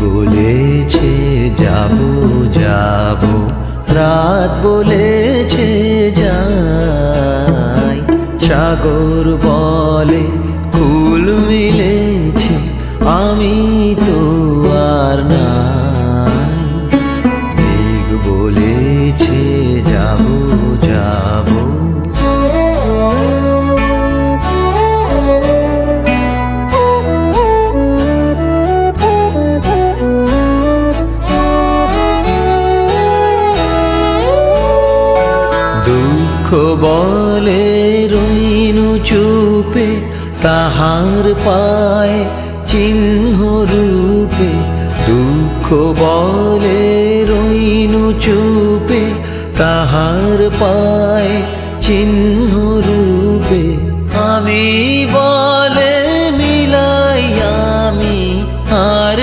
বলেছে যাব যাব, রাত বলেছে যাই। সাগর বলে কুল মিলেছে, আমি তো আর নাই। মেঘ বলেছে যাব যাব। দুঃখ বলে রইনু চুপে, তাহার পায় চিহ্ন রূপে। দুঃখ বলে রইনু চুপে, তাহার পায় চিহ্ন